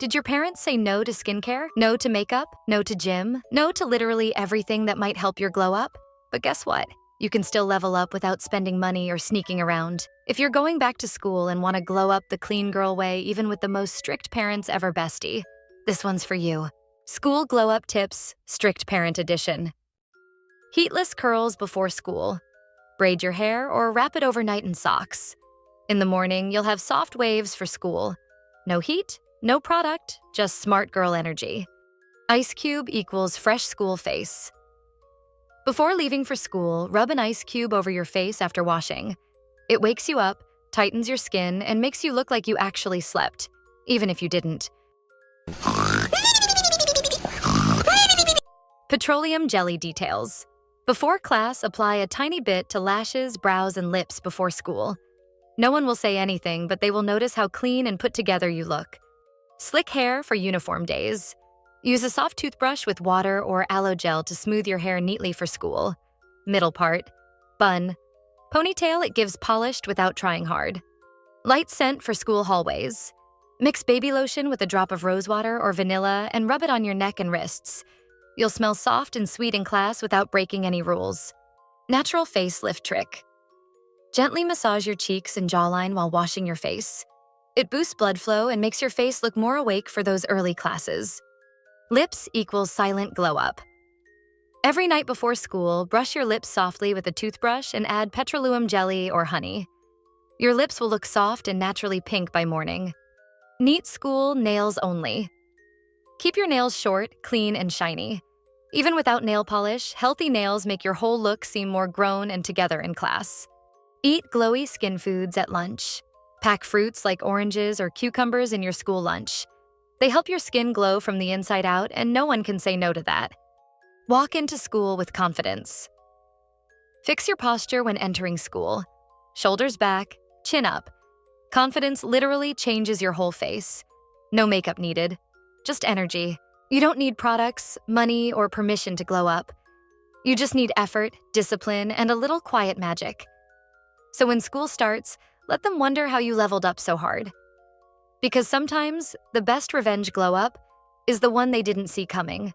Did your parents say no to skincare? No to makeup? No to gym? No to literally everything that might help your glow up? But guess what? You can still level up without spending money or sneaking around. If you're going back to school and want to glow up the clean girl way, even with the most strict parents ever, bestie, this one's for you. School Glow Up Tips, Strict Parent Edition. Heatless curls before school. Braid your hair or wrap it overnight in socks. In the morning, you'll have soft waves for school. No heat, no product, just smart girl energy. Ice cube equals fresh school face. Before leaving for school, rub an ice cube over your face after washing. It wakes you up, tightens your skin, and makes you look like you actually slept, even if you didn't. Petroleum jelly details. Before class, apply a tiny bit to lashes, brows, and lips before school. No one will say anything, but they will notice how clean and put together you look. Slick hair for uniform days. Use a soft toothbrush with water or aloe gel to smooth your hair neatly for school. Middle part. Bun. Ponytail, it gives polished without trying hard. Light scent for school hallways. Mix baby lotion with a drop of rosewater or vanilla and rub it on your neck and wrists. You'll smell soft and sweet in class without breaking any rules. Natural facelift trick. Gently massage your cheeks and jawline while washing your face. It boosts blood flow and makes your face look more awake for those early classes. Lips equals silent glow up. Every night before school, brush your lips softly with a toothbrush and add petroleum jelly or honey. Your lips will look soft and naturally pink by morning. Neat school nails only. Keep your nails short, clean, and shiny. Even without nail polish, healthy nails make your whole look seem more grown and together in class. Eat glowy skin foods at lunch. Pack fruits like oranges or cucumbers in your school lunch. They help your skin glow from the inside out, and no one can say no to that. Walk into school with confidence. Fix your posture when entering school. Shoulders back, chin up. Confidence literally changes your whole face. No makeup needed, just energy. You don't need products, money, or permission to glow up. You just need effort, discipline, and a little quiet magic. So when school starts, let them wonder how you leveled up so hard. Because sometimes, the best revenge glow up is the one they didn't see coming.